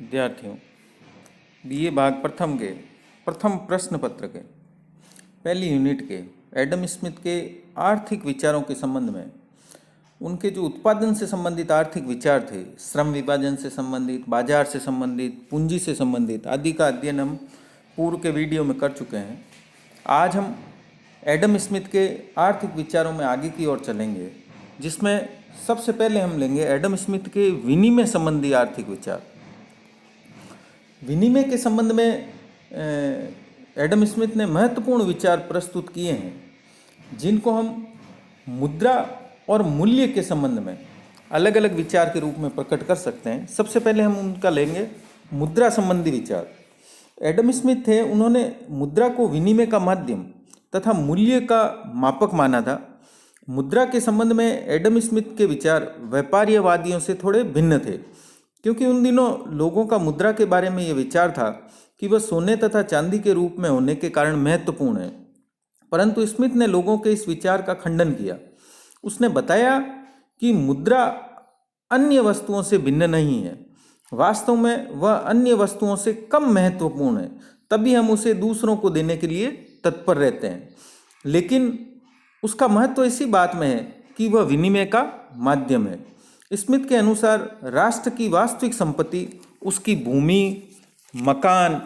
विद्यार्थियों, बीए भाग प्रथम के प्रथम प्रश्न पत्र के पहली यूनिट के एडम स्मिथ के आर्थिक विचारों के संबंध में उनके जो उत्पादन से संबंधित आर्थिक विचार थे, श्रम विभाजन से संबंधित, बाजार से संबंधित, पूंजी से संबंधित आदि का अध्ययन हम पूर्व के वीडियो में कर चुके हैं। आज हम एडम स्मिथ के आर्थिक विचारों में आगे की ओर चलेंगे, जिसमें सबसे पहले हम लेंगे एडम स्मिथ के विनिमय संबंधी आर्थिक विचार। विनिमय के संबंध में एडम स्मिथ ने महत्वपूर्ण विचार प्रस्तुत किए हैं, जिनको हम मुद्रा और मूल्य के संबंध में अलग अलग विचार के रूप में प्रकट कर सकते हैं। सबसे पहले हम उनका लेंगे मुद्रा संबंधी विचार। एडम स्मिथ थे, उन्होंने मुद्रा को विनिमय का माध्यम तथा मूल्य का मापक माना था। मुद्रा के संबंध में एडम स्मिथ के विचार व्यापारीवादियों से थोड़े भिन्न थे, क्योंकि उन दिनों लोगों का मुद्रा के बारे में यह विचार था कि वह सोने तथा चांदी के रूप में होने के कारण महत्वपूर्ण है। परंतु स्मिथ ने लोगों के इस विचार का खंडन किया। उसने बताया कि मुद्रा अन्य वस्तुओं से भिन्न नहीं है, वास्तव में वह अन्य वस्तुओं से कम महत्वपूर्ण है, तभी हम उसे दूसरों को देने के लिए तत्पर रहते हैं। लेकिन उसका महत्व इसी बात में है कि वह विनिमय का माध्यम है। स्मिथ के अनुसार राष्ट्र की वास्तविक संपत्ति उसकी भूमि, मकान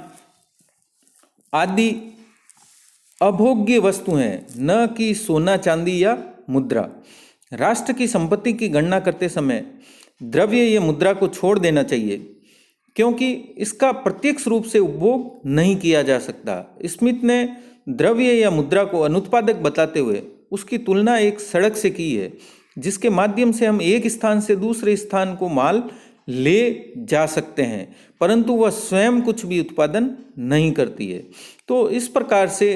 आदि अभोग्य वस्तु हैं, न कि सोना चांदी या मुद्रा। राष्ट्र की संपत्ति की गणना करते समय द्रव्य या मुद्रा को छोड़ देना चाहिए, क्योंकि इसका प्रत्यक्ष रूप से उपभोग नहीं किया जा सकता। स्मिथ ने द्रव्य या मुद्रा को अनुत्पादक बताते हुए उसकी तुलना एक सड़क से की है, जिसके माध्यम से हम एक स्थान से दूसरे स्थान को माल ले जा सकते हैं, परंतु वह स्वयं कुछ भी उत्पादन नहीं करती है। तो इस प्रकार से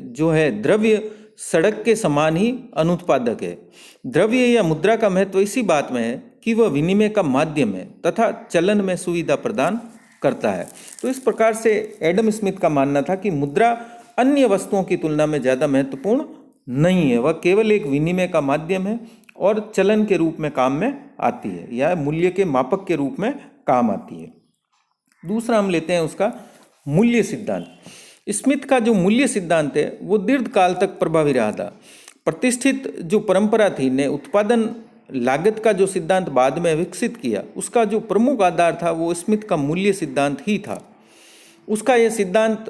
जो है द्रव्य सड़क के समान ही अनुत्पादक है। द्रव्य या मुद्रा का महत्व इसी बात में है कि वह विनिमय का माध्यम है तथा चलन में सुविधा प्रदान करता है। तो इस प्रकार से एडम स्मिथ का मानना था कि मुद्रा अन्य वस्तुओं की तुलना में ज़्यादा महत्वपूर्ण नहीं है, वह केवल एक विनिमय का माध्यम है और चलन के रूप में काम में आती है या मूल्य के मापक के रूप में काम आती है। दूसरा हम लेते हैं उसका मूल्य सिद्धांत। स्मिथ का जो मूल्य सिद्धांत है वो दीर्घ काल तक प्रभावी रहा था। प्रतिष्ठित जो परंपरा थी ने उत्पादन लागत का जो सिद्धांत बाद में विकसित किया, उसका जो प्रमुख आधार था वो स्मिथ का मूल्य सिद्धांत ही था। उसका यह सिद्धांत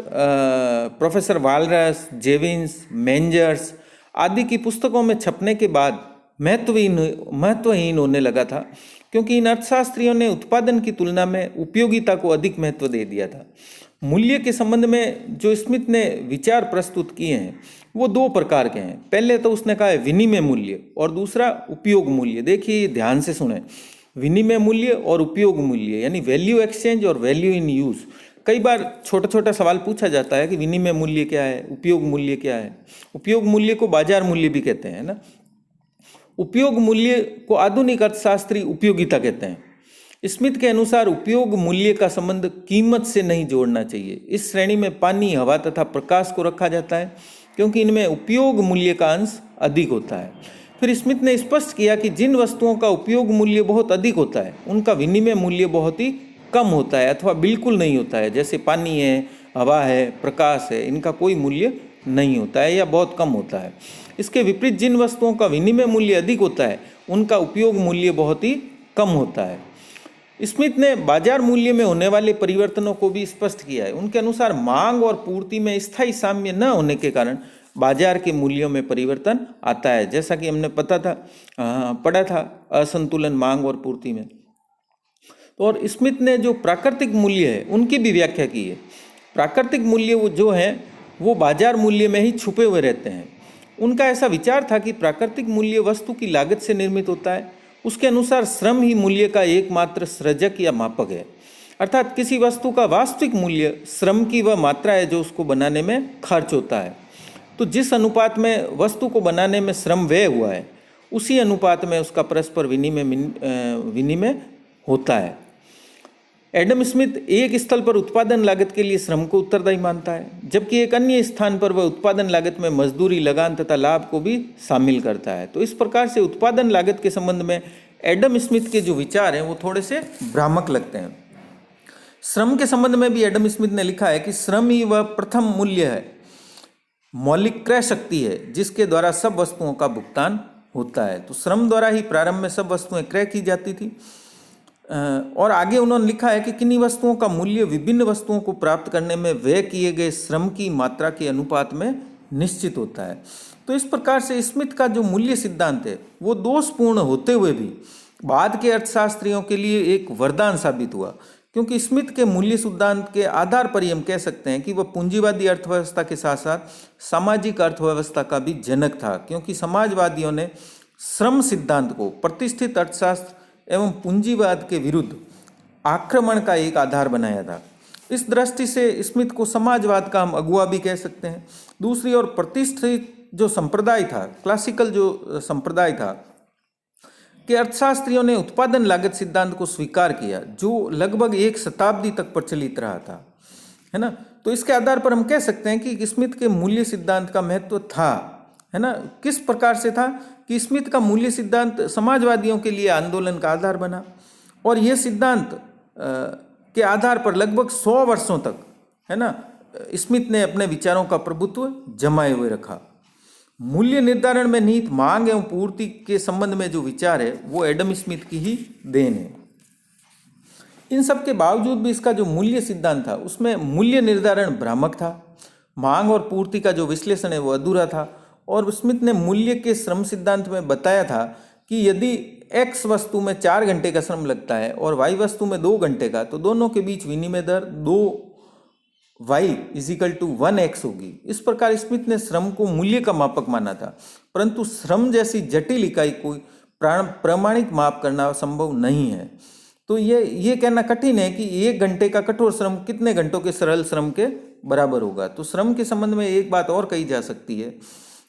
प्रोफेसर वालरस, जेविन्स, मेंजर्स आदि की पुस्तकों में छपने के बाद महत्वहीन होने लगा था, क्योंकि इन अर्थशास्त्रियों ने उत्पादन की तुलना में उपयोगिता को अधिक महत्व दे दिया था। मूल्य के संबंध में जो स्मिथ ने विचार प्रस्तुत किए हैं वो दो प्रकार के हैं। पहले तो उसने कहा है विनिमय मूल्य और दूसरा उपयोग मूल्य। देखिए ध्यान से सुने, विनिमय मूल्य और उपयोग मूल्य यानी वैल्यू एक्सचेंज और वैल्यू इन यूज। कई बार छोटा छोटा सवाल पूछा जाता है कि विनिमय मूल्य क्या है, उपयोग मूल्य क्या है। उपयोग मूल्य को बाजार मूल्य भी कहते हैं ना। उपयोग मूल्य को आधुनिक अर्थशास्त्री उपयोगिता कहते हैं। स्मिथ के अनुसार उपयोग मूल्य का संबंध कीमत से नहीं जोड़ना चाहिए। इस श्रेणी में पानी, हवा तथा प्रकाश को रखा जाता है, क्योंकि इनमें उपयोग मूल्य का अंश अधिक होता है। फिर स्मिथ ने स्पष्ट किया कि जिन वस्तुओं का उपयोग मूल्य बहुत अधिक होता है उनका विनिमय मूल्य बहुत ही कम होता है अथवा बिल्कुल नहीं होता है। जैसे पानी है, हवा है, प्रकाश है, इनका कोई मूल्य नहीं होता है या बहुत कम होता है। इसके विपरीत जिन वस्तुओं का विनिमय मूल्य अधिक होता है उनका उपयोग मूल्य बहुत ही कम होता है। स्मिथ ने बाजार मूल्य में होने वाले परिवर्तनों को भी स्पष्ट किया है। उनके अनुसार मांग और पूर्ति में स्थायी साम्य न होने के कारण बाजार के मूल्यों में परिवर्तन आता है, जैसा कि हमने पढ़ा था असंतुलन मांग और पूर्ति में। और स्मिथ ने जो प्राकृतिक मूल्य है उनकी भी व्याख्या की है। प्राकृतिक मूल्य वो जो है वो बाजार मूल्य में ही छुपे हुए रहते हैं। उनका ऐसा विचार था कि प्राकृतिक मूल्य वस्तु की लागत से निर्मित होता है। उसके अनुसार श्रम ही मूल्य का एकमात्र सृजक या मापक है, अर्थात किसी वस्तु का वास्तविक मूल्य श्रम की वह मात्रा है जो उसको बनाने में खर्च होता है। तो जिस अनुपात में वस्तु को बनाने में श्रम व्यय हुआ है उसी अनुपात में उसका परस्पर विनिमय होता है। एडम स्मिथ एक स्थल पर उत्पादन लागत के लिए श्रम को उत्तरदायी मानता है, जबकि एक अन्य स्थान पर वह उत्पादन लागत में मजदूरी, लगान तथा लाभ को भी शामिल करता है। तो इस प्रकार से उत्पादन लागत के संबंध में एडम स्मिथ के जो विचार हैं वो थोड़े से भ्रामक लगते हैं। श्रम के संबंध में भी एडम स्मिथ ने लिखा है कि श्रम ही वह प्रथम मूल्य है, मौलिक क्रय शक्ति है, जिसके द्वारा सब वस्तुओं का भुगतान होता है। तो श्रम द्वारा ही प्रारंभ में सब वस्तुएं क्रय की जाती थी। और आगे उन्होंने लिखा है कि किन्हीं वस्तुओं का मूल्य विभिन्न वस्तुओं को प्राप्त करने में व्यय किए गए श्रम की मात्रा के अनुपात में निश्चित होता है। तो इस प्रकार से स्मिथ का जो मूल्य सिद्धांत है वो दोषपूर्ण होते हुए भी बाद के अर्थशास्त्रियों के लिए एक वरदान साबित हुआ, क्योंकि स्मिथ के मूल्य सिद्धांत के आधार पर ही हम कह सकते हैं कि वह पूंजीवादी अर्थव्यवस्था के साथ साथ सामाजिक अर्थव्यवस्था का भी जनक था, क्योंकि समाजवादियों ने श्रम सिद्धांत को प्रतिष्ठित अर्थशास्त्र एवं पूंजीवाद के विरुद्ध आक्रमण का एक आधार बनाया था। इस दृष्टि से स्मिथ को समाजवाद का हम अगुआ भी कह सकते हैं। दूसरी ओर प्रतिष्ठित जो संप्रदाय था, क्लासिकल जो संप्रदाय था, कि अर्थशास्त्रियों ने उत्पादन लागत सिद्धांत को स्वीकार किया, जो लगभग एक शताब्दी तक प्रचलित रहा था, है ना। तो इसके आधार पर हम कह सकते हैं कि स्मिथ के मूल्य सिद्धांत का महत्व था, है ना। किस प्रकार से था कि स्मिथ का मूल्य सिद्धांत समाजवादियों के लिए आंदोलन का आधार बना, और यह सिद्धांत के आधार पर लगभग 100 वर्षों तक, है ना, स्मिथ ने अपने विचारों का प्रभुत्व जमाए हुए रखा। मूल्य निर्धारण में निहित मांग एवं पूर्ति के संबंध में जो विचार है वो एडम स्मिथ की ही देन है। इन सब के बावजूद भी इसका जो मूल्य सिद्धांत था उसमें मूल्य निर्धारण भ्रामक था, मांग और पूर्ति का जो विश्लेषण है वो अधूरा था। और स्मिथ ने मूल्य के श्रम सिद्धांत में बताया था कि यदि एक्स वस्तु में 4 घंटे का श्रम लगता है और वाई वस्तु में 2 घंटे का, तो दोनों के बीच विनिमय दर 2y = 1x होगी। इस प्रकार स्मिथ ने श्रम को मूल्य का मापक माना था, परंतु श्रम जैसी जटिल इकाई कोई प्रामाणिक माप करना संभव नहीं है। तो ये कहना कठिन है कि 1 घंटे का कठोर श्रम कितने घंटों के सरल श्रम के बराबर होगा। तो श्रम के संबंध में एक बात और कही जा सकती है,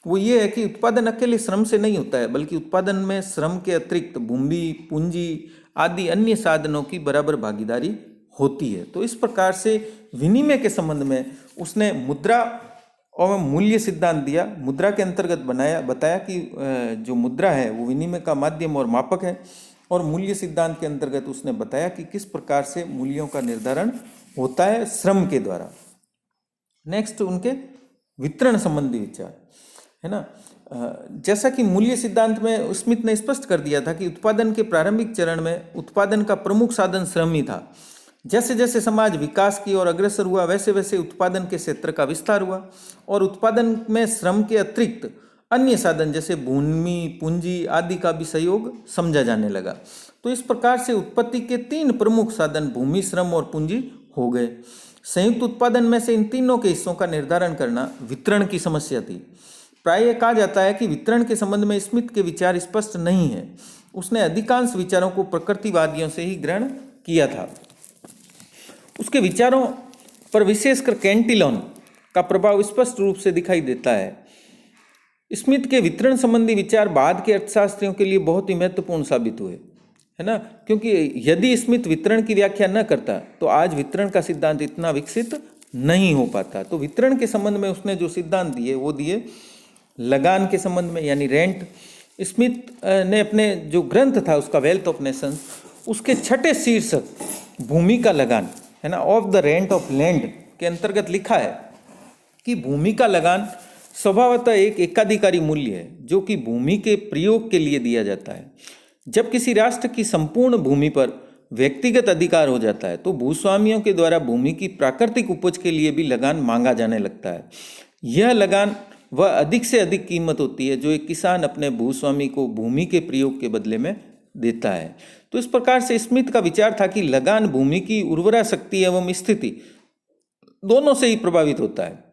वो ये है कि उत्पादन अकेले श्रम से नहीं होता है, बल्कि उत्पादन में श्रम के अतिरिक्त भूमि, पूंजी आदि अन्य साधनों की बराबर भागीदारी होती है। तो इस प्रकार से विनिमय के संबंध में उसने मुद्रा और मूल्य सिद्धांत दिया। मुद्रा के अंतर्गत बताया कि जो मुद्रा है वो विनिमय का माध्यम और मापक है, और मूल्य सिद्धांत के अंतर्गत उसने बताया कि किस प्रकार से मूल्यों का निर्धारण होता है श्रम के द्वारा। नेक्स्ट उनके वितरण संबंधी विचार, है ना। जैसा कि मूल्य सिद्धांत में स्मिथ ने स्पष्ट कर दिया था कि उत्पादन के प्रारंभिक चरण में उत्पादन का प्रमुख साधन श्रम ही था। जैसे जैसे समाज विकास की ओर अग्रसर हुआ वैसे वैसे उत्पादन के क्षेत्र का विस्तार हुआ, और उत्पादन में श्रम के अतिरिक्त अन्य साधन जैसे भूमि, पूंजी आदि का भी सहयोग समझा जाने लगा। तो इस प्रकार से उत्पत्ति के 3 प्रमुख साधन भूमि, श्रम और पूंजी हो गए। संयुक्त उत्पादन में से इन तीनों के हिस्सों का निर्धारण करना वितरण की समस्या थी। प्रायः कहा जाता है कि वितरण के संबंध में स्मिथ के विचार स्पष्ट नहीं है। उसने अधिकांश विचारों को प्रकृतिवादियों से ही ग्रहण किया था। उसके विचारों पर विशेषकर कैंटिलोन का प्रभाव स्पष्ट रूप से दिखाई देता है। स्मिथ के वितरण संबंधी विचार बाद के अर्थशास्त्रियों के लिए बहुत ही महत्वपूर्ण साबित हुए, है ना, क्योंकि यदि स्मिथ वितरण की व्याख्या न करता तो आज वितरण का सिद्धांत इतना विकसित नहीं हो पाता। तो वितरण के संबंध में उसने जो सिद्धांत दिए वो दिए लगान के संबंध में, यानी रेंट। स्मिथ ने अपने जो ग्रंथ था उसका वेल्थ ऑफ नेशंस, उसके 6ठे शीर्षक भूमि का लगान, है ना, of the rent of land के अंतर्गत लिखा है कि भूमि का लगान स्वभावतः एक एकाधिकारी मूल्य है जो कि भूमि के प्रयोग के लिए दिया जाता है। जब किसी राष्ट्र की संपूर्ण भूमि पर व्यक्तिगत अधिकार हो जाता है तो भूस्वामियों के द्वारा भूमि की प्राकृतिक उपज के लिए भी लगान मांगा जाने लगता है। यह लगान वह अधिक से अधिक कीमत होती है जो एक किसान अपने भूस्वामी को भूमि के प्रयोग के बदले में देता है। तो इस प्रकार से स्मिथ का विचार था कि लगान भूमि की उर्वरा शक्ति एवं स्थिति दोनों से ही प्रभावित होता है।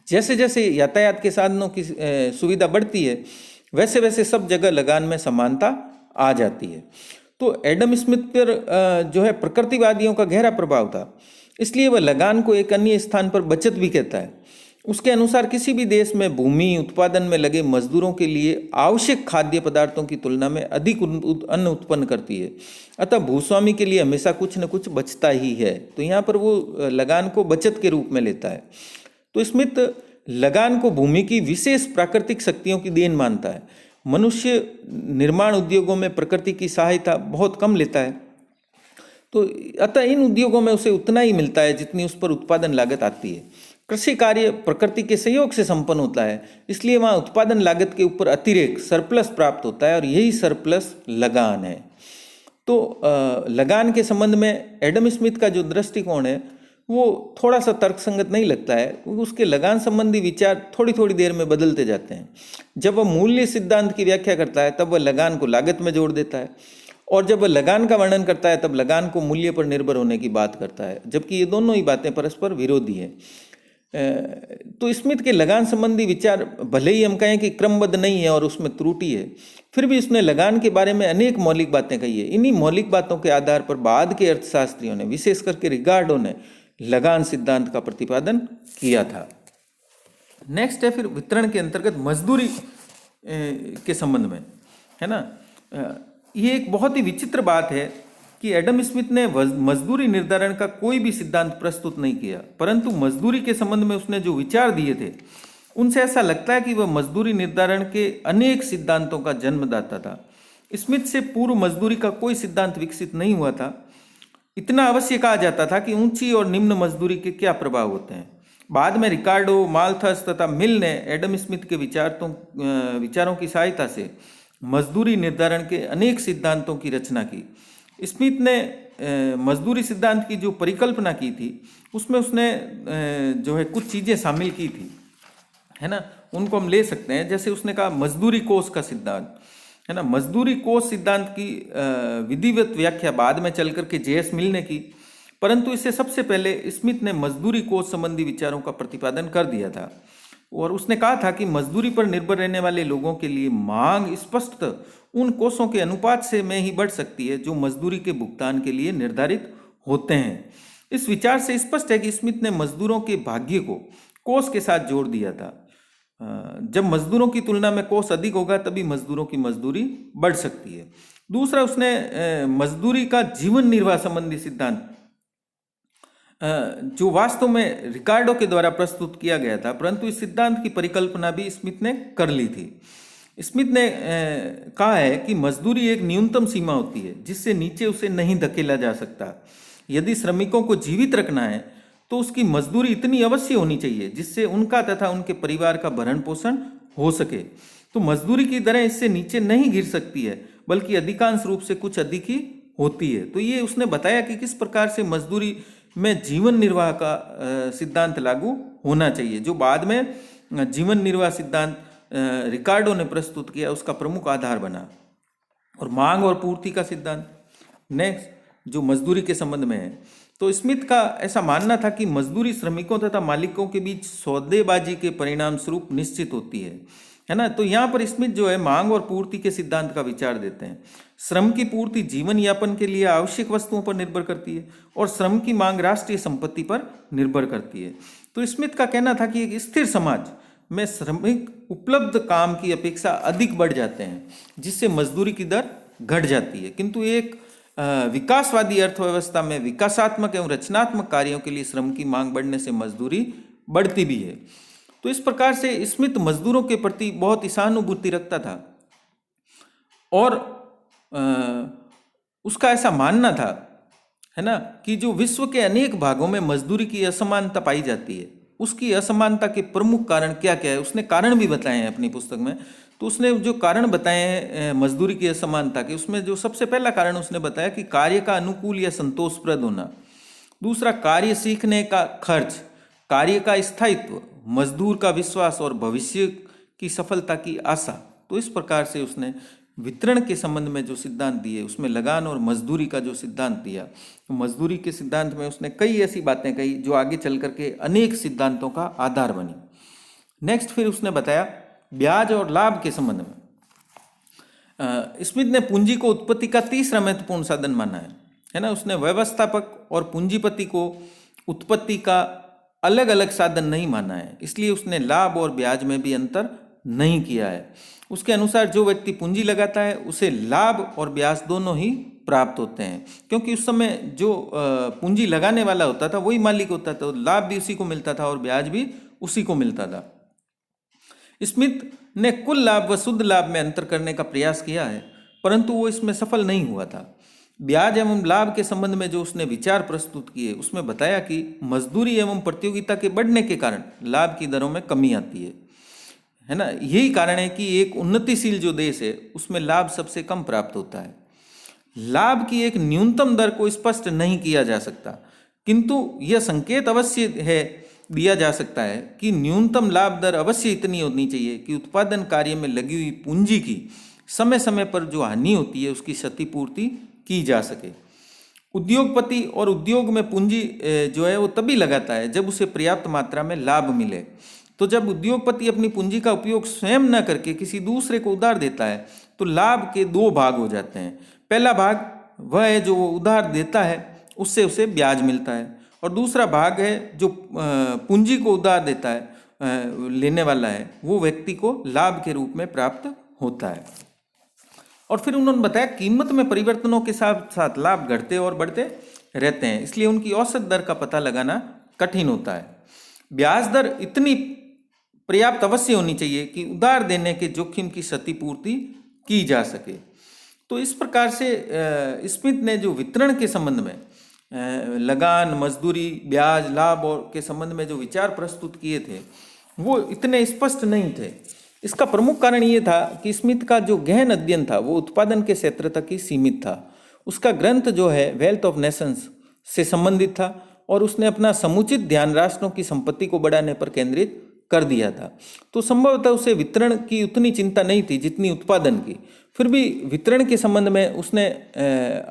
जैसे जैसे यातायात के साधनों की सुविधा बढ़ती है वैसे वैसे सब जगह लगान में समानता आ जाती है। तो एडम स्मिथ पर जो है प्रकृतिवादियों का गहरा प्रभाव था, इसलिए वह लगान को एक अन्य स्थान पर बचत भी कहता है। उसके अनुसार किसी भी देश में भूमि उत्पादन में लगे मजदूरों के लिए आवश्यक खाद्य पदार्थों की तुलना में अधिक अन्न उत्पन्न करती है, अतः भूस्वामी के लिए हमेशा कुछ न कुछ बचता ही है। तो यहाँ पर वो लगान को बचत के रूप में लेता है। तो स्मिथ लगान को भूमि की विशेष प्राकृतिक शक्तियों की देन मानता है। मनुष्य निर्माण उद्योगों में प्रकृति की सहायता बहुत कम लेता है। तो अतः इन उद्योगों में उसे उतना ही मिलता है जितनी उस पर उत्पादन लागत आती है। कृषि कार्य प्रकृति के सहयोग से संपन्न होता है, इसलिए वहाँ उत्पादन लागत के ऊपर अतिरिक्त सरप्लस प्राप्त होता है और यही सरप्लस लगान है। तो लगान के संबंध में एडम स्मिथ का जो दृष्टिकोण है वो थोड़ा सा तर्कसंगत नहीं लगता है, क्योंकि उसके लगान संबंधी विचार थोड़ी थोड़ी देर में बदलते जाते हैं। जब वह मूल्य सिद्धांत की व्याख्या करता है तब वह लगान को लागत में जोड़ देता है, और जब वह लगान का वर्णन करता है तब लगान को मूल्य पर निर्भर होने की बात करता है, जबकि ये दोनों ही बातें परस्पर विरोधी है। तो स्मिथ के लगान संबंधी विचार भले ही हम कहें कि क्रमबद्ध नहीं है और उसमें त्रुटि है, फिर भी उसने लगान के बारे में अनेक मौलिक बातें कही है। इन्हीं मौलिक बातों के आधार पर बाद के अर्थशास्त्रियों ने, विशेष करके रिगार्डो ने, लगान सिद्धांत का प्रतिपादन किया था। नेक्स्ट है फिर वितरण के अंतर्गत मजदूरी के संबंध में, है ना। ये एक बहुत ही विचित्र बात है कि एडम स्मिथ ने मजदूरी निर्धारण का कोई भी सिद्धांत प्रस्तुत नहीं किया, परंतु मजदूरी के संबंध में उसने जो विचार दिए थे उनसे ऐसा लगता है कि वह मजदूरी निर्धारण के अनेक सिद्धांतों का जन्मदाता था। स्मिथ से पूर्व मजदूरी का कोई सिद्धांत विकसित नहीं हुआ था। इतना अवश्य कहा जाता था कि ऊंची और निम्न मजदूरी के क्या प्रभाव होते हैं। बाद में रिकार्डो, माल्थस तथा मिल ने एडम स्मिथ के विचारों की सहायता से मजदूरी निर्धारण के अनेक सिद्धांतों की रचना की। स्मिथ ने मजदूरी सिद्धांत की जो परिकल्पना की थी उसमें उसने जो है कुछ चीज़ें शामिल की थी, है ना। उनको हम ले सकते हैं। जैसे उसने कहा मजदूरी कोष का सिद्धांत, है ना। मजदूरी कोष सिद्धांत की विधिवत व्याख्या बाद में चल करके जेएस मिल ने की, परंतु इससे सबसे पहले स्मिथ ने मजदूरी कोष संबंधी विचारों का प्रतिपादन कर दिया था, और उसने कहा था कि मजदूरी पर निर्भर रहने वाले लोगों के लिए मांग स्पष्टतः उन कोषों के अनुपात से में ही बढ़ सकती है जो मजदूरी के भुगतान के लिए निर्धारित होते हैं। इस विचार से स्पष्ट है कि स्मिथ ने मजदूरों के भाग्य को कोष के साथ जोड़ दिया था। जब मजदूरों की तुलना में कोष अधिक होगा तभी मजदूरों की मजदूरी बढ़ सकती है। दूसरा, उसने मजदूरी का जीवन निर्वाह संबंधी सिद्धांत जो वास्तव में रिकार्डो के द्वारा प्रस्तुत किया गया था, परंतु इस सिद्धांत की परिकल्पना भी स्मिथ ने कर ली थी। स्मिथ ने कहा है कि मजदूरी एक न्यूनतम सीमा होती है जिससे नीचे उसे नहीं धकेला जा सकता। यदि श्रमिकों को जीवित रखना है तो उसकी मजदूरी इतनी अवश्य होनी चाहिए जिससे उनका तथा उनके परिवार का भरण पोषण हो सके। तो मजदूरी की दरें इससे नीचे नहीं गिर सकती है, बल्कि अधिकांश रूप से कुछ अधिक ही होती है। तो ये उसने बताया कि किस प्रकार से मजदूरी में जीवन निर्वाह का सिद्धांत लागू होना चाहिए, जो बाद में जीवन निर्वाह सिद्धांत रिकार्डो ने प्रस्तुत किया, उसका प्रमुख आधार बना। और मांग और पूर्ति का सिद्धांत नेक्स्ट, जो मजदूरी के संबंध में है, तो स्मिथ का ऐसा मानना था कि मजदूरी श्रमिकों तथा मालिकों के बीच सौदेबाजी के परिणाम स्वरूप निश्चित होती है ना। तो यहाँ पर स्मिथ जो है मांग और पूर्ति के सिद्धांत का विचार देते हैं। श्रम की पूर्ति जीवन यापन के लिए आवश्यक वस्तुओं पर निर्भर करती है और श्रम की मांग राष्ट्रीय संपत्ति पर निर्भर करती है। तो स्मिथ का कहना था कि एक स्थिर समाज में श्रमिक उपलब्ध काम की अपेक्षा अधिक बढ़ जाते हैं, जिससे मजदूरी की दर घट जाती है। किंतु एक विकासवादी अर्थव्यवस्था में विकासात्मक एवं रचनात्मक कार्यों के लिए श्रम की मांग बढ़ने से मजदूरी बढ़ती भी है। तो इस प्रकार से स्मिथ मजदूरों के प्रति बहुत ही सहानुभूति रखता था, और उसका ऐसा मानना था, है ना, कि जो विश्व के अनेक भागों में मजदूरी की असमानता पाई जाती है, उसकी असमानता के प्रमुख कारण क्या क्या है, उसने कारण भी बताए हैं अपनी पुस्तक में। तो उसने जो कारण बताए हैं मजदूरी की असमानता के, उसमें जो सबसे पहला कारण उसने बताया कि कार्य का अनुकूल या संतोषप्रद होना। दूसरा, कार्य सीखने का खर्च, कार्य का स्थायित्व, मजदूर का विश्वास और भविष्य की सफलता की आशा। तो इस प्रकार से उसने वितरण के संबंध में जो सिद्धांत दिए, उसमें लगान और मजदूरी का जो सिद्धांत दिया, तो मजदूरी के सिद्धांत में उसने कई ऐसी बातें कही जो आगे चल करके अनेक सिद्धांतों का आधार बनी। नेक्स्ट, फिर उसने बताया ब्याज और लाभ के संबंध में। स्मिथ ने पूंजी को उत्पत्ति का तीसरा महत्वपूर्ण साधन माना है ना। उसने व्यवस्थापक और पूंजीपति को उत्पत्ति का अलग अलग साधन नहीं माना है, इसलिए उसने लाभ और ब्याज में भी अंतर नहीं किया है। उसके अनुसार जो व्यक्ति पूंजी लगाता है उसे लाभ और ब्याज दोनों ही प्राप्त होते हैं, क्योंकि उस समय जो पूंजी लगाने वाला होता था वही मालिक होता था, तो लाभ भी उसी को मिलता था और ब्याज भी उसी को मिलता था। स्मिथ ने कुल लाभ व शुद्ध लाभ में अंतर करने का प्रयास किया है, परंतु वो इसमें सफल नहीं हुआ था। ब्याज एवं लाभ के संबंध में जो उसने विचार प्रस्तुत किए उसमें बताया कि मजदूरी एवं प्रतियोगिता के बढ़ने के कारण लाभ की दरों में कमी आती है ना। यही कारण है कि एक उन्नतिशील जो देश है उसमें लाभ सबसे कम प्राप्त होता है। लाभ की एक न्यूनतम दर को स्पष्ट नहीं किया जा सकता, किंतु यह संकेत अवश्य है दिया जा सकता है कि न्यूनतम लाभ दर अवश्य इतनी होनी चाहिए कि उत्पादन कार्य में लगी हुई पूंजी की समय समय पर जो हानि होती है उसकी क्षतिपूर्ति की जा सके। उद्योगपति और उद्योग में पूंजी जो है वो तभी लगाता है जब उसे पर्याप्त मात्रा में लाभ मिले। तो जब उद्योगपति अपनी पूंजी का उपयोग स्वयं न करके किसी दूसरे को उधार देता है तो लाभ के दो भाग हो जाते हैं। पहला भाग वह है जो वो उधार देता है, उससे उसे ब्याज मिलता है, और दूसरा भाग है जो पूंजी को उधार देता है, लेने वाला है, वो व्यक्ति को लाभ के रूप में प्राप्त होता है। और फिर उन्होंने बताया कीमत में परिवर्तनों के साथ साथ लाभ घटते और बढ़ते रहते हैं, इसलिए उनकी औसत दर का पता लगाना कठिन होता है। ब्याज दर इतनी पर्याप्त अवश्य होनी चाहिए कि उधार देने के जोखिम की क्षतिपूर्ति की जा सके। तो इस प्रकार से स्मिथ ने जो वितरण के संबंध में लगान, मजदूरी, ब्याज, लाभ और के संबंध में जो विचार प्रस्तुत किए थे वो इतने स्पष्ट नहीं थे। इसका प्रमुख कारण ये था कि स्मिथ का जो गहन अध्ययन था वो उत्पादन के क्षेत्र तक ही सीमित था। उसका ग्रंथ जो है वेल्थ ऑफ नेशंस से संबंधित था और उसने अपना समुचित ध्यान राष्ट्रों की संपत्ति को बढ़ाने पर केंद्रित कर दिया था। तो संभवतः उसे वितरण की उतनी चिंता नहीं थी जितनी उत्पादन की। फिर भी वितरण के संबंध में उसने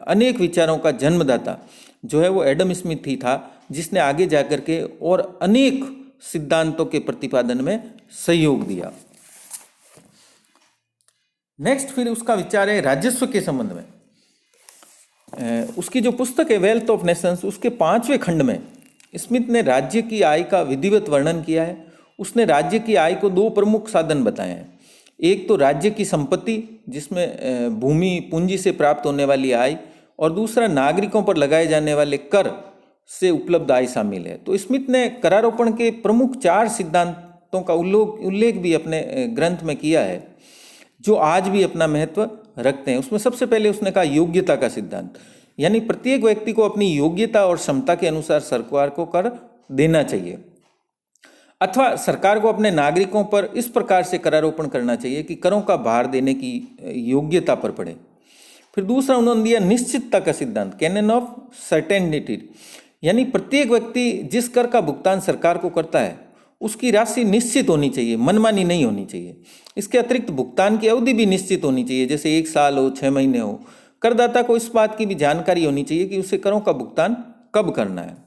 अनेक विचारों का जन्मदाता जो है वो एडम स्मिथ ही था, जिसने आगे जाकर के और अनेक सिद्धांतों के प्रतिपादन में सहयोग दिया। नेक्स्ट फिर उसका विचार है राजस्व के संबंध में। उसकी जो पुस्तक है वेल्थ ऑफ नेशंस, उसके 5वें खंड में स्मिथ ने राज्य की आय का विधिवत वर्णन किया है। उसने राज्य की आय को दो प्रमुख साधन बताए हैं। एक तो राज्य की संपत्ति जिसमें भूमि पूंजी से प्राप्त होने वाली आय, और दूसरा नागरिकों पर लगाए जाने वाले कर से उपलब्ध आय शामिल है। तो स्मिथ ने करारोपण के प्रमुख 4 सिद्धांतों का उल्लेख भी अपने ग्रंथ में किया है जो आज भी अपना महत्व रखते हैं। उसमें सबसे पहले उसने कहा योग्यता का सिद्धांत, यानी प्रत्येक व्यक्ति को अपनी योग्यता और क्षमता के अनुसार सरकार को कर देना चाहिए अथवा सरकार को अपने नागरिकों पर इस प्रकार से करारोपण करना चाहिए कि करों का भार देने की योग्यता पर पड़े। फिर दूसरा उन्होंने दिया निश्चितता का सिद्धांत, कैनन ऑफ सर्टेनिटी, यानी प्रत्येक व्यक्ति जिस कर का भुगतान सरकार को करता है उसकी राशि निश्चित होनी चाहिए, मनमानी नहीं होनी चाहिए। इसके अतिरिक्त भुगतान की अवधि भी निश्चित होनी चाहिए, जैसे 1 साल हो, 6 महीने हो। करदाता को इस बात की भी जानकारी होनी चाहिए कि उसे करों का भुगतान कब करना है।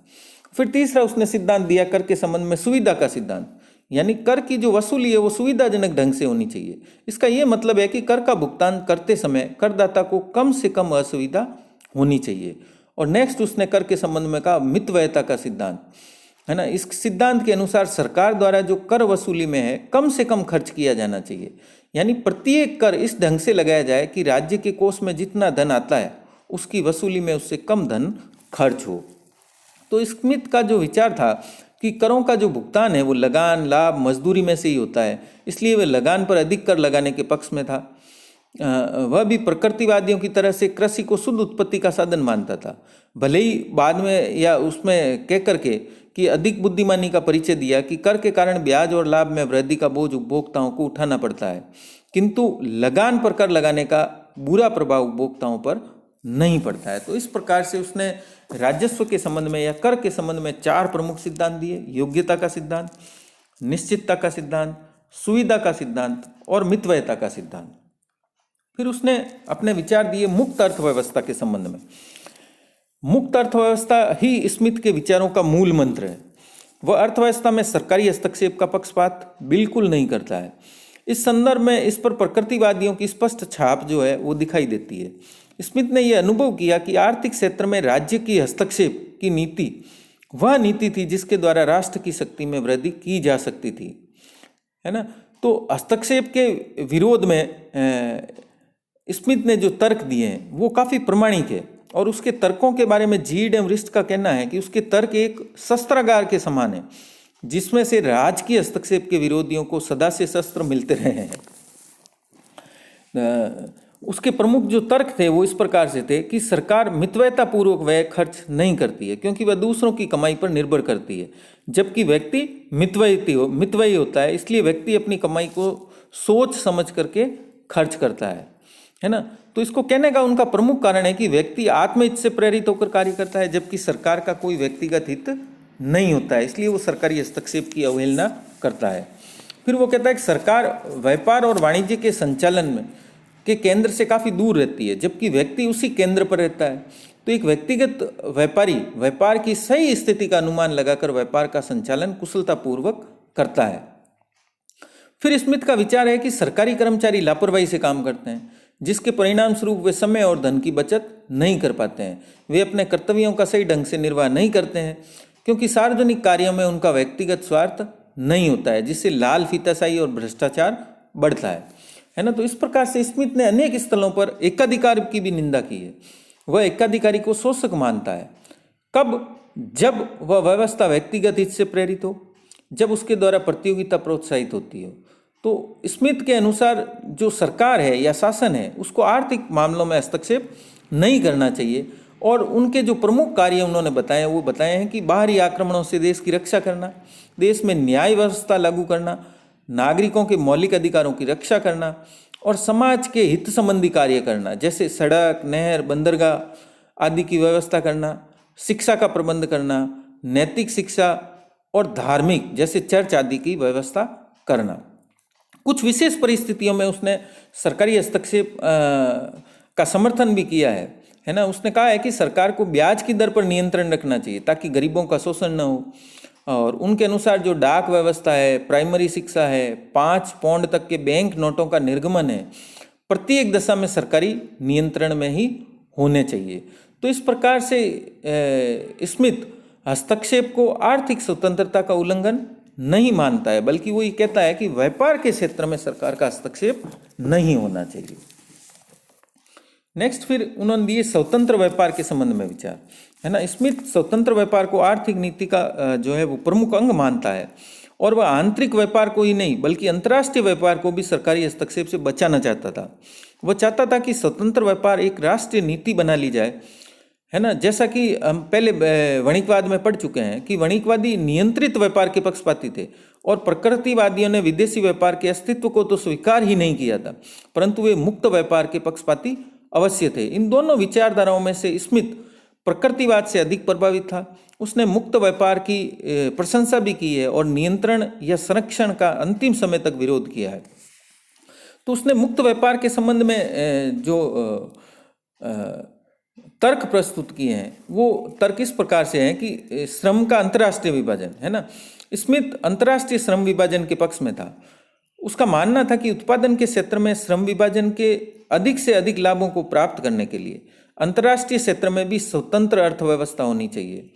फिर तीसरा उसने सिद्धांत दिया कर के संबंध में सुविधा का सिद्धांत, यानी कर की जो वसूली है वो सुविधाजनक ढंग से होनी चाहिए। इसका ये मतलब है कि कर का भुगतान करते समय करदाता को कम से कम असुविधा होनी चाहिए। और नेक्स्ट उसने कर के संबंध में कहा मितव्ययता का सिद्धांत, है ना। इस सिद्धांत के अनुसार सरकार द्वारा जो कर वसूली में है कम से कम खर्च किया जाना चाहिए, यानी प्रत्येक कर इस ढंग से लगाया जाए कि राज्य के कोष में जितना धन आता है उसकी वसूली में उससे कम धन खर्च हो। तो स्मिथ का जो विचार था कि करों का जो भुगतान है वो लगान, लाभ, मजदूरी में से ही होता है, इसलिए वह लगान पर अधिक कर लगाने के पक्ष में था। वह भी प्रकृतिवादियों की तरह से कृषि को शुद्ध उत्पत्ति का साधन मानता था, भले ही बाद में या उसमें कह करके कि अधिक बुद्धिमानी का परिचय दिया कि कर के कारण ब्याज और लाभ में वृद्धि का बोझ उपभोक्ताओं को उठाना पड़ता है, किंतु लगान पर कर लगाने का बुरा प्रभाव उपभोक्ताओं पर नहीं पड़ता है। तो इस प्रकार से उसने राजस्व के संबंध में या कर के संबंध में 4 प्रमुख सिद्धांत दिए, योग्यता का सिद्धांत, निश्चितता का सिद्धांत, सुविधा का सिद्धांत और मितव्ययता का सिद्धांत। फिर उसने अपने विचार दिए मुक्त अर्थव्यवस्था के संबंध में। मुक्त अर्थव्यवस्था ही स्मिथ के विचारों का मूल मंत्र है। वह अर्थव्यवस्था में सरकारी हस्तक्षेप का पक्षपात बिल्कुल नहीं करता है। इस संदर्भ में इस पर प्रकृतिवादियों की स्पष्ट छाप जो है वो दिखाई देती है। स्मिथ ने यह अनुभव किया कि आर्थिक क्षेत्र में राज्य की हस्तक्षेप की नीति वह नीति थी जिसके द्वारा राष्ट्र की शक्ति में वृद्धि की जा सकती थी, है ना। तो हस्तक्षेप के विरोध में स्मिथ ने जो तर्क दिए हैं वो काफ़ी प्रमाणिक है, और उसके तर्कों के बारे में जी.एम. रिस्ट का कहना है कि उसके तर्क एक शस्त्रागार के समान है जिसमें से राजकीय हस्तक्षेप के विरोधियों को सदा से शस्त्र मिलते रहे हैं। उसके प्रमुख जो तर्क थे वो इस प्रकार से थे कि सरकार मितव्ययतापूर्वक व्यय खर्च नहीं करती है क्योंकि वह दूसरों की कमाई पर निर्भर करती है, जबकि व्यक्ति मितव्ययी होता है, इसलिए व्यक्ति अपनी कमाई को सोच समझ करके खर्च करता है ना। तो इसको कहने का उनका प्रमुख कारण है कि व्यक्ति आत्महित से प्रेरित होकर कार्य करता है, जबकि सरकार का कोई व्यक्तिगत हित नहीं होता है, इसलिए वो सरकारी हस्तक्षेप की अवहेलना करता है। फिर वो कहता है कि सरकार व्यापार और वाणिज्य के संचालन में के केंद्र से काफ़ी दूर रहती है, जबकि व्यक्ति उसी केंद्र पर रहता है। तो एक व्यक्तिगत व्यापारी व्यापार की सही स्थिति का अनुमान लगाकर व्यापार का संचालन कुशलतापूर्वक करता है। फिर स्मिथ का विचार है कि सरकारी कर्मचारी लापरवाही से काम करते हैं, जिसके परिणाम स्वरूप वे समय और धन की बचत नहीं कर पाते हैं। वे अपने कर्तव्यों का सही ढंग से निर्वाह नहीं करते हैं क्योंकि सार्वजनिक कार्यों में उनका व्यक्तिगत स्वार्थ नहीं होता है, जिससे लाल फीताशाही और भ्रष्टाचार बढ़ता है ना। तो इस प्रकार से स्मिथ ने अनेक स्थलों पर एकाधिकार की भी निंदा की है। वह एकाधिकारी को शोषक मानता है। कब? जब वह व्यवस्था व्यक्तिगत हित से प्रेरित हो, जब उसके द्वारा प्रतियोगिता प्रोत्साहित होती हो। तो स्मिथ के अनुसार जो सरकार है या शासन है उसको आर्थिक मामलों में हस्तक्षेप नहीं करना चाहिए, और उनके जो प्रमुख कार्य उन्होंने बताए वो बताए हैं कि बाहरी आक्रमणों से देश की रक्षा करना, देश में न्याय व्यवस्था लागू करना, नागरिकों के मौलिक अधिकारों की रक्षा करना और समाज के हित संबंधी कार्य करना, जैसे सड़क, नहर, बंदरगाह आदि की व्यवस्था करना, शिक्षा का प्रबंध करना, नैतिक शिक्षा और धार्मिक जैसे चर्च आदि की व्यवस्था करना। कुछ विशेष परिस्थितियों में उसने सरकारी हस्तक्षेप का समर्थन भी किया है ना। उसने कहा है कि सरकार को ब्याज की दर पर नियंत्रण रखना चाहिए ताकि गरीबों का शोषण न हो, और उनके अनुसार जो डाक व्यवस्था है, प्राइमरी शिक्षा है, 5 पौंड तक के बैंक नोटों का निर्गमन है, प्रत्येक दशा में सरकारी नियंत्रण में ही होने चाहिए। तो इस प्रकार से स्मिथ हस्तक्षेप को आर्थिक स्वतंत्रता का उल्लंघन नहीं मानता है, बल्कि वो ये कहता है कि व्यापार के क्षेत्र में सरकार का हस्तक्षेप नहीं होना चाहिए। नेक्स्ट फिर उन्होंने दिए स्वतंत्र व्यापार के संबंध में विचार, है ना। स्मिथ स्वतंत्र व्यापार को आर्थिक नीति का जो है वो प्रमुख अंग मानता है, और वह आंतरिक व्यापार को ही नहीं बल्कि अंतर्राष्ट्रीय व्यापार को भी सरकारी हस्तक्षेप से बचाना चाहता था। वह चाहता था कि स्वतंत्र व्यापार एक राष्ट्रीय नीति बना ली जाए, है ना। जैसा कि हम पहले वणिकवाद में पढ़ चुके हैं कि वणिकवादी नियंत्रित व्यापार के पक्षपाती थे और प्रकृतिवादियों ने विदेशी व्यापार के अस्तित्व को तो स्वीकार ही नहीं किया था, परंतु वे मुक्त व्यापार के पक्षपाती अवश्य थे। इन दोनों विचारधाराओं में से स्मिथ प्रकृतिवाद से अधिक प्रभावित था। उसने मुक्त व्यापार की प्रशंसा भी की है और नियंत्रण या संरक्षण का अंतिम समय तक विरोध किया है। तो उसने मुक्त व्यापार के संबंध में जो तर्क प्रस्तुत किए हैं वो तर्क इस प्रकार से हैं कि श्रम का अंतर्राष्ट्रीय विभाजन, है ना। स्मिथ अंतर्राष्ट्रीय श्रम विभाजन के पक्ष में था। उसका मानना था कि उत्पादन के क्षेत्र में श्रम विभाजन के अधिक से अधिक लाभों को प्राप्त करने के लिए अंतर्राष्ट्रीय क्षेत्र में भी स्वतंत्र अर्थव्यवस्था होनी चाहिए।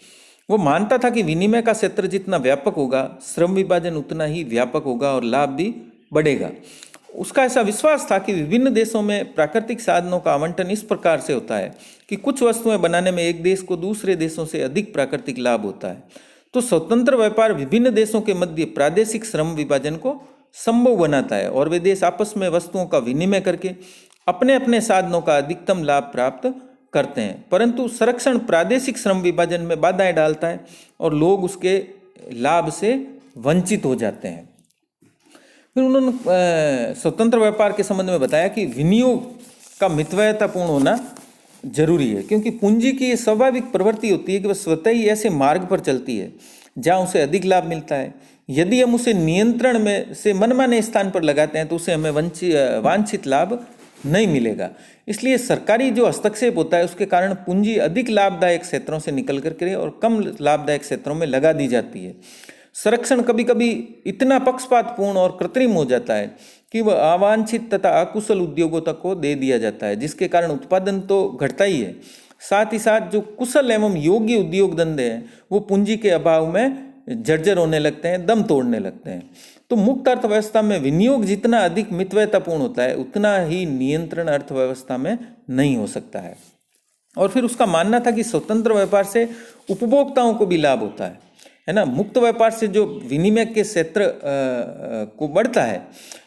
वो मानता था कि विनिमय का क्षेत्र जितना व्यापक होगा, श्रम विभाजन उतना ही व्यापक होगा और लाभ भी बढ़ेगा। उसका ऐसा विश्वास था कि विभिन्न देशों में प्राकृतिक साधनों का आवंटन इस प्रकार से होता है कि कुछ वस्तुएं बनाने में एक देश को दूसरे देशों से अधिक प्राकृतिक लाभ होता है। तो स्वतंत्र व्यापार विभिन्न देशों के मध्य प्रादेशिक श्रम विभाजन को संभव बनाता है और वे देश आपस में वस्तुओं का विनिमय करके अपने अपने साधनों का अधिकतम लाभ प्राप्त करते हैं। परंतु संरक्षण प्रादेशिक श्रम विभाजन में बाधाएं डालता है और लोग उसके लाभ से वंचित हो जाते हैं। फिर उन्होंने स्वतंत्र व्यापार के संबंध में बताया कि विनियोग का मितव्ययतापूर्ण होना जरूरी है, क्योंकि पूंजी की स्वाभाविक प्रवृत्ति होती है कि वह स्वतः ही ऐसे मार्ग पर चलती है जहाँ उसे अधिक लाभ मिलता है। यदि हम उसे नियंत्रण में से मनमाने स्थान पर लगाते हैं तो उसे हमें वांछित लाभ नहीं मिलेगा। इसलिए सरकारी जो हस्तक्षेप होता है उसके कारण पूंजी अधिक लाभदायक क्षेत्रों से निकल करके और कम लाभदायक क्षेत्रों में लगा दी जाती है। संरक्षण कभी कभी इतना पक्षपातपूर्ण और कृत्रिम हो जाता है कि वह अवांछित तथा अकुशल उद्योगों तक को दे दिया जाता है, जिसके कारण उत्पादन तो घटता ही है, साथ ही साथ जो कुशल एवं योग्य उद्योग धंधे हैं वो पूंजी के अभाव में जर्जर होने लगते हैं, दम तोड़ने लगते हैं। तो मुक्त अर्थव्यवस्था में विनियोग जितना अधिक मितव्ययतापूर्ण होता है उतना ही नियंत्रण अर्थव्यवस्था में नहीं हो सकता है। और फिर उसका मानना था कि स्वतंत्र व्यापार से उपभोक्ताओं को भी लाभ होता है है ना। मुक्त व्यापार से जो विनिमय के क्षेत्र को बढ़ता है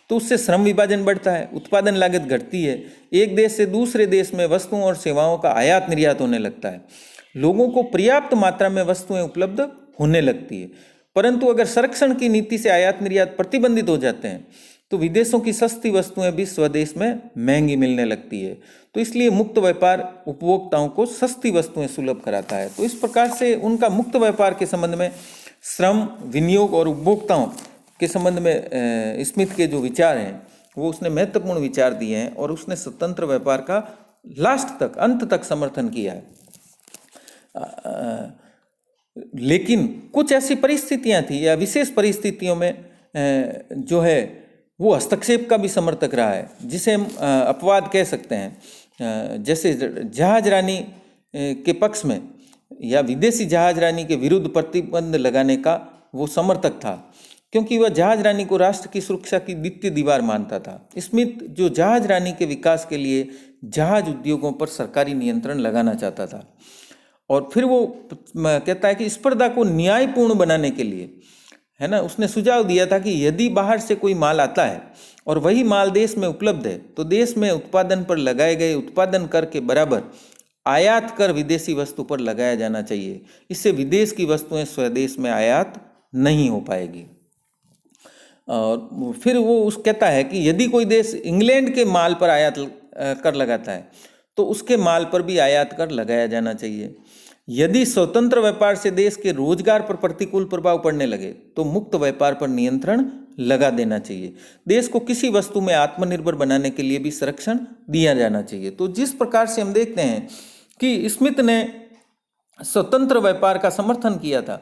तो उससे श्रम विभाजन बढ़ता है, उत्पादन लागत घटती है, एक देश से दूसरे देश में वस्तुओं और सेवाओं का आयात निर्यात होने लगता है, लोगों को पर्याप्त मात्रा में वस्तुएं उपलब्ध होने लगती है। परंतु अगर संरक्षण की नीति से आयात निर्यात प्रतिबंधित हो जाते हैं तो विदेशों की सस्ती वस्तुएं भी स्वदेश में महंगी मिलने लगती है। तो इसलिए मुक्त व्यापार उपभोक्ताओं को सस्ती वस्तुएं सुलभ कराता है। तो इस प्रकार से उनका मुक्त व्यापार के संबंध में श्रम, विनियोग और उपभोक्ताओं के संबंध में स्मिथ के जो विचार हैं वो उसने महत्वपूर्ण विचार दिए हैं और उसने स्वतंत्र व्यापार का लास्ट तक, अंत तक समर्थन किया है। लेकिन कुछ ऐसी परिस्थितियां थी या विशेष परिस्थितियों में जो है वो हस्तक्षेप का भी समर्थक रहा है, जिसे हम अपवाद कह सकते हैं। जैसे जहाजरानी के पक्ष में या विदेशी जहाजरानी के विरुद्ध प्रतिबंध लगाने का वो समर्थक था, क्योंकि वह जहाजरानी को राष्ट्र की सुरक्षा की द्वितीय दीवार मानता था। स्मिथ जो जहाजरानी के विकास के लिए जहाज उद्योगों पर सरकारी नियंत्रण लगाना चाहता था, और फिर वो कहता है कि स्पर्धा को न्यायपूर्ण बनाने के लिए, है ना, उसने सुझाव दिया था कि यदि बाहर से कोई माल आता है और वही माल देश में उपलब्ध है तो देश में उत्पादन पर लगाए गए उत्पादन कर के बराबर आयात कर विदेशी वस्तु पर लगाया जाना चाहिए। इससे विदेश की वस्तुएं स्वदेश में आयात नहीं हो पाएगी। और फिर वो कहता है कि यदि कोई देश इंग्लैंड के माल पर आयात कर लगाता है तो उसके माल पर भी आयात कर लगाया जाना चाहिए। यदि स्वतंत्र व्यापार से देश के रोजगार पर प्रतिकूल प्रभाव पड़ने लगे तो मुक्त व्यापार पर नियंत्रण लगा देना चाहिए। देश को किसी वस्तु में आत्मनिर्भर बनाने के लिए भी संरक्षण दिया जाना चाहिए। तो जिस प्रकार से हम देखते हैं कि स्मिथ ने स्वतंत्र व्यापार का समर्थन किया था,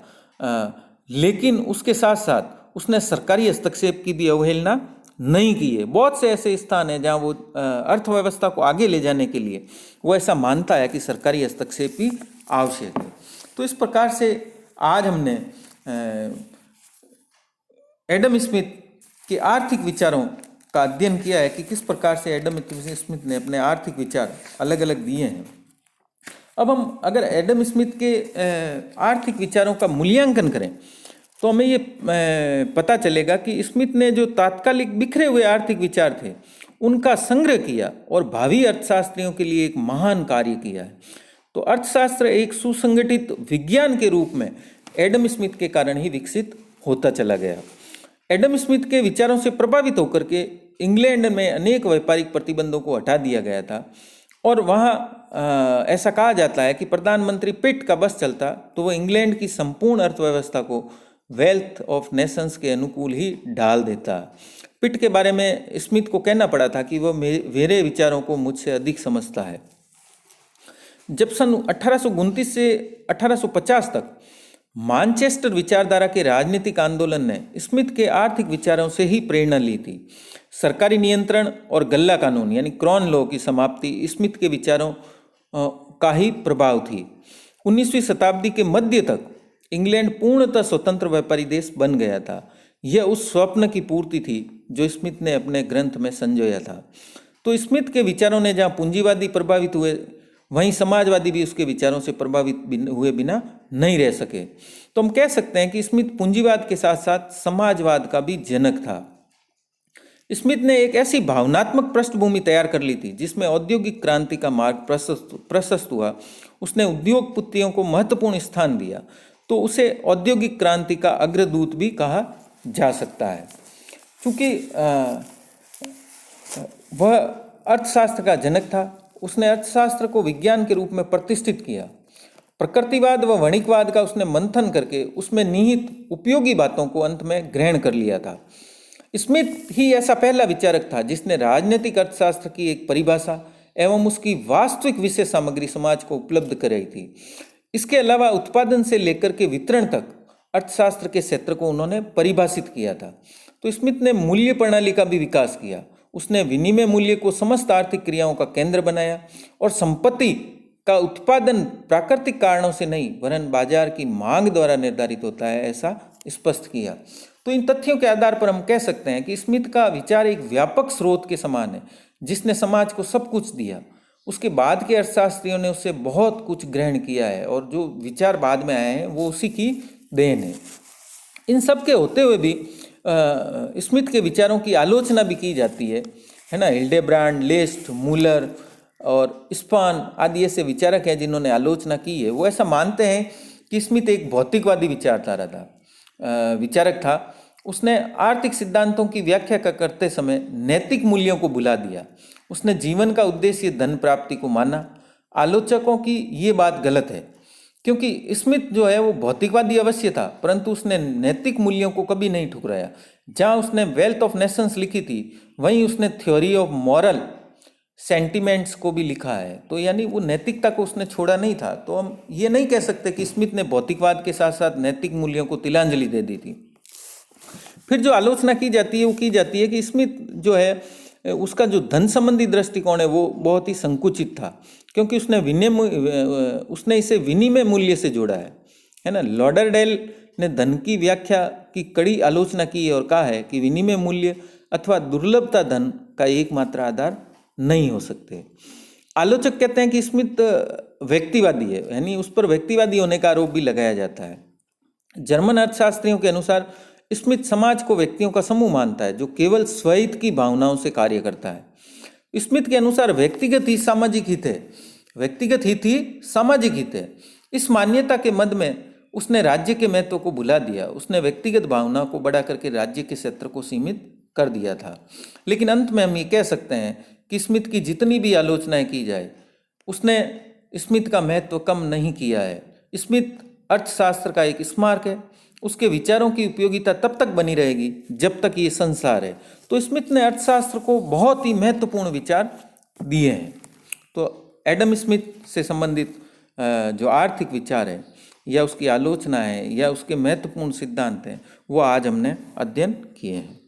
लेकिन उसके साथ साथ उसने सरकारी हस्तक्षेप की भी अवहेलना नहीं की है। बहुत से ऐसे स्थान हैं जहां वो अर्थव्यवस्था को आगे ले जाने के लिए वो ऐसा मानता है कि सरकारी हस्तक्षेप भी आवश्यक है। तो इस प्रकार से आज हमने एडम स्मिथ के आर्थिक विचारों का अध्ययन किया है कि किस प्रकार से एडम स्मिथ ने अपने आर्थिक विचार अलग अलग दिए हैं। अब हम अगर एडम स्मिथ के आर्थिक विचारों का मूल्यांकन करें तो हमें ये पता चलेगा कि स्मिथ ने जो तात्कालिक बिखरे हुए आर्थिक विचार थे उनका संग्रह किया और भावी अर्थशास्त्रियों के लिए एक महान कार्य किया है। तो अर्थशास्त्र एक सुसंगठित विज्ञान के रूप में एडम स्मिथ के कारण ही विकसित होता चला गया। एडम स्मिथ के विचारों से प्रभावित होकर के इंग्लैंड में अनेक व्यापारिक प्रतिबंधों को हटा दिया गया था और वहाँ ऐसा कहा जाता है कि प्रधानमंत्री पिट का बस चलता तो वह इंग्लैंड की संपूर्ण अर्थव्यवस्था को वेल्थ ऑफ नेशंस के अनुकूल ही डाल देता। पिट के बारे में स्मिथ को कहना पड़ा था कि वह मेरे विचारों को मुझसे अधिक समझता है। जब सन 1829 से 1850 तक मानचेस्टर विचारधारा के राजनीतिक आंदोलन ने स्मिथ के आर्थिक विचारों से ही प्रेरणा ली थी। सरकारी नियंत्रण और गल्ला कानून यानी क्रॉन लॉ की समाप्ति स्मिथ के विचारों का ही प्रभाव थी। 19वीं शताब्दी के मध्य तक इंग्लैंड पूर्णतः स्वतंत्र व्यापारी देश बन गया था। यह उस स्वप्न की पूर्ति थी जो स्मिथ ने अपने ग्रंथ में संजोया था। तो स्मिथ के विचारों ने जहाँ पूंजीवादी प्रभावित हुए वहीं समाजवादी भी उसके विचारों से प्रभावित हुए बिना नहीं रह सके। तो हम कह सकते हैं कि स्मिथ पूंजीवाद के साथ साथ समाजवाद का भी जनक था। स्मिथ ने एक ऐसी भावनात्मक पृष्ठभूमि तैयार कर ली थी जिसमें औद्योगिक क्रांति का मार्ग प्रशस्त हुआ। उसने उद्योगपतियों को महत्वपूर्ण स्थान दिया, तो उसे औद्योगिक क्रांति का अग्रदूत भी कहा जा सकता है। क्योंकि वह अर्थशास्त्र का जनक था, उसने अर्थशास्त्र को विज्ञान के रूप में प्रतिष्ठित किया। प्रकृतिवाद व वणिकवाद का उसने मंथन करके उसमें निहित उपयोगी बातों को अंत में ग्रहण कर लिया था। स्मिथ ही ऐसा पहला विचारक था जिसने राजनीतिक अर्थशास्त्र की एक परिभाषा एवं उसकी वास्तविक विषय सामग्री समाज को उपलब्ध कराई थी। इसके अलावा उत्पादन से लेकर के वितरण तक अर्थशास्त्र के क्षेत्र को उन्होंने परिभाषित किया था। तो स्मिथ ने मूल्य प्रणाली का भी विकास किया। उसने विनिमय मूल्य को समस्त आर्थिक क्रियाओं का केंद्र बनाया और संपत्ति का उत्पादन प्राकृतिक कारणों से नहीं वरन बाजार की मांग द्वारा निर्धारित होता है, ऐसा स्पष्ट किया। तो इन तथ्यों के आधार पर हम कह सकते हैं कि स्मिथ का विचार एक व्यापक स्रोत के समान है जिसने समाज को सब कुछ दिया। उसके बाद के अर्थशास्त्रियों ने उससे बहुत कुछ ग्रहण किया है और जो विचार बाद में आए हैं वो उसी की देन है। इन सब के होते हुए भी स्मिथ के विचारों की आलोचना भी की जाती है ना। हिल्डेब्रांड, लेस्ट, मूलर और स्पान आदि ऐसे विचारक हैं जिन्होंने आलोचना की है। वो ऐसा मानते हैं कि स्मिथ एक भौतिकवादी विचारक था। उसने आर्थिक सिद्धांतों की व्याख्या करते समय नैतिक मूल्यों को भुला दिया। उसने जीवन का उद्देश्य धन प्राप्ति को माना। आलोचकों की ये बात गलत है, क्योंकि स्मिथ जो है वो भौतिकवादी अवश्य था, परंतु उसने नैतिक मूल्यों को कभी नहीं ठुकराया। जहाँ उसने वेल्थ ऑफ नेशंस लिखी थी, वहीं उसने थ्योरी ऑफ मॉरल सेंटिमेंट्स को भी लिखा है। तो यानी वो नैतिकता को उसने छोड़ा नहीं था। तो हम ये नहीं कह सकते कि स्मिथ ने भौतिकवाद के साथ साथ नैतिक मूल्यों को तिलांजलि दे दी थी। फिर जो आलोचना की जाती है वो की जाती है कि स्मिथ जो है उसका जो धन संबंधी दृष्टिकोण है वो बहुत ही संकुचित था, क्योंकि उसने इसे विनिमय मूल्य से जोड़ा है ना। लॉडरडेल ने धन की व्याख्या की कड़ी आलोचना की और कहा है कि विनिमय मूल्य अथवा दुर्लभता धन का एकमात्र आधार नहीं हो सकते। आलोचक कहते हैं कि स्मिथ व्यक्तिवादी है, यानी उस पर व्यक्तिवादी होने का आरोप भी लगाया जाता है। जर्मन अर्थशास्त्रियों के अनुसार स्मिथ समाज को व्यक्तियों का समूह मानता है जो केवल स्वहित की भावनाओं से कार्य करता है। स्मिथ के अनुसार व्यक्तिगत ही सामाजिक हित है, व्यक्तिगत हित ही सामाजिक हित है। इस मान्यता के मद में उसने राज्य के महत्व को भुला दिया। उसने व्यक्तिगत भावना को बढ़ा करके राज्य के क्षेत्र को सीमित कर दिया था। लेकिन अंत में हम ये कह सकते हैं कि स्मिथ की जितनी भी आलोचनाएं की जाए, उसने स्मिथ का महत्व कम नहीं किया है। स्मिथ अर्थशास्त्र का एक स्मारक है। उसके विचारों की उपयोगिता तब तक बनी रहेगी जब तक ये संसार है। तो स्मिथ ने अर्थशास्त्र को बहुत ही महत्वपूर्ण विचार दिए हैं। तो एडम स्मिथ से संबंधित जो आर्थिक विचार है या उसकी आलोचना है या उसके महत्वपूर्ण सिद्धांत हैं, वो आज हमने अध्ययन किए हैं।